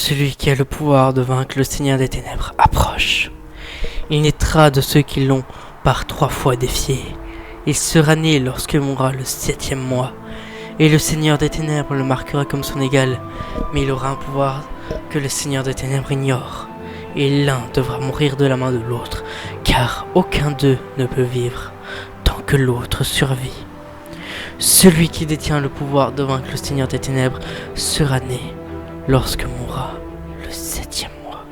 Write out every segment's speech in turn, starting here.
Celui qui a le pouvoir de vaincre le Seigneur des Ténèbres approche. Il naîtra de ceux qui l'ont par 3 fois défié. Il sera né lorsque mourra le 7e mois. Et le Seigneur des Ténèbres le marquera comme son égal. Mais il aura un pouvoir que le Seigneur des Ténèbres ignore. Et l'un devra mourir de la main de l'autre, car aucun d'eux ne peut vivre tant que l'autre survit. Celui qui détient le pouvoir de vaincre le Seigneur des Ténèbres sera né lorsque mourra le 7e mois.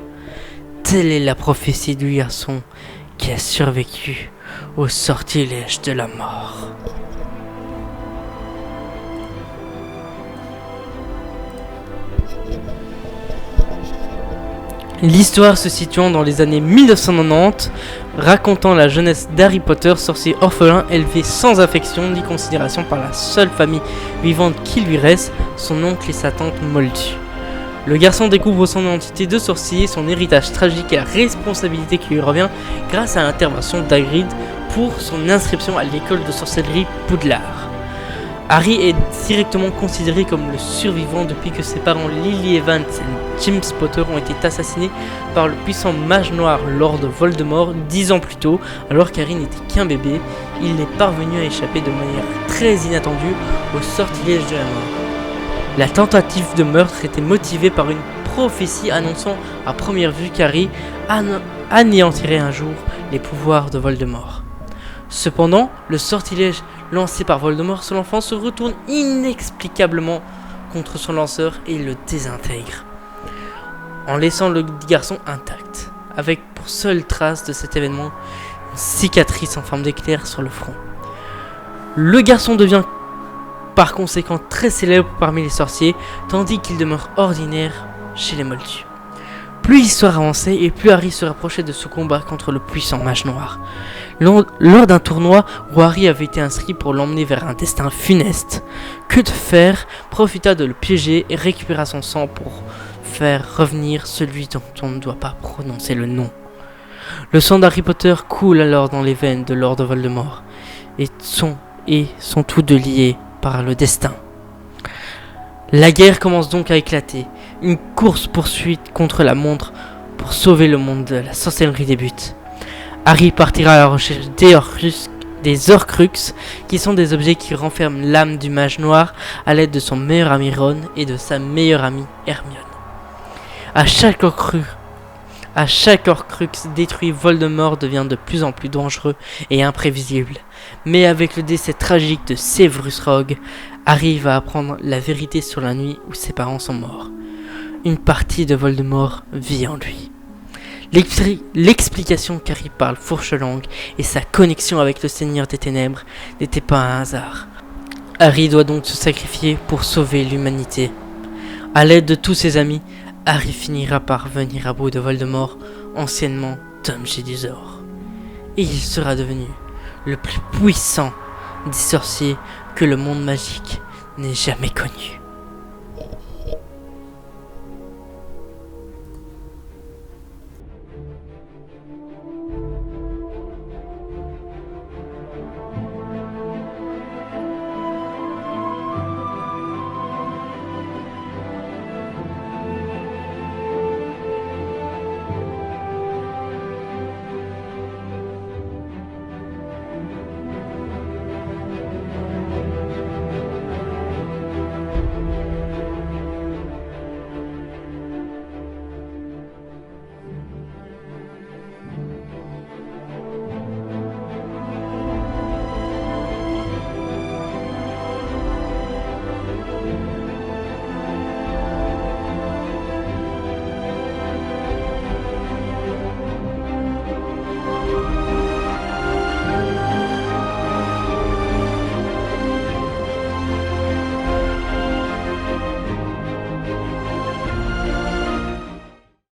Telle est la prophétie du garçon qui a survécu au sortilège de la mort. L'histoire se situant dans les années 1990, racontant la jeunesse d'Harry Potter, sorcier orphelin élevé sans affection ni considération par la seule famille vivante qui lui reste, son oncle et sa tante moldus. Le garçon découvre son identité de sorcier, son héritage tragique et la responsabilité qui lui revient grâce à l'intervention d'Hagrid pour son inscription à l'école de sorcellerie Poudlard. Harry est directement considéré comme le survivant depuis que ses parents Lily Evans et James Potter ont été assassinés par le puissant mage noir Lord Voldemort 10 ans plus tôt, alors qu'Harry n'était qu'un bébé. Il est parvenu à échapper de manière très inattendue au sortilège de la mort. La tentative de meurtre était motivée par une prophétie annonçant à première vue qu'Harry anéantirait un jour les pouvoirs de Voldemort. Cependant, le sortilège lancé par Voldemort sur l'enfant se retourne inexplicablement contre son lanceur et il le désintègre, en laissant le garçon intact, avec pour seule trace de cet événement une cicatrice en forme d'éclair sur le front. Le garçon devient par conséquent très célèbre parmi les sorciers, tandis qu'il demeure ordinaire chez les moldus. Plus l'histoire avançait et plus Harry se rapprochait de ce combat contre le puissant mage noir. Lors d'un tournoi où Harry avait été inscrit pour l'emmener vers un destin funeste, Que de Fer profita de le piéger et récupéra son sang pour faire revenir celui dont on ne doit pas prononcer le nom. Le sang d'Harry Potter coule alors dans les veines de Lord Voldemort et sont tous deux liés par le destin. La guerre commence donc à éclater. Une course-poursuite contre la montre pour sauver le monde de la sorcellerie débute. Harry partira à la recherche des Horcruxes, qui sont des objets qui renferment l'âme du mage noir à l'aide de son meilleur ami Ron et de sa meilleure amie Hermione. À chaque Horcrux détruit, Voldemort devient de plus en plus dangereux et imprévisible. Mais avec le décès tragique de Severus Rogue, Harry va apprendre la vérité sur la nuit où ses parents sont morts. Une partie de Voldemort vit en lui. L'explication qu'Harry parle fourche-langue et sa connexion avec le Seigneur des Ténèbres n'était pas un hasard. Harry doit donc se sacrifier pour sauver l'humanité. À l'aide de tous ses amis, Harry finira par venir à bout de Voldemort, anciennement Tom Jedusor. Et il sera devenu le plus puissant des sorciers que le monde magique n'ait jamais connu.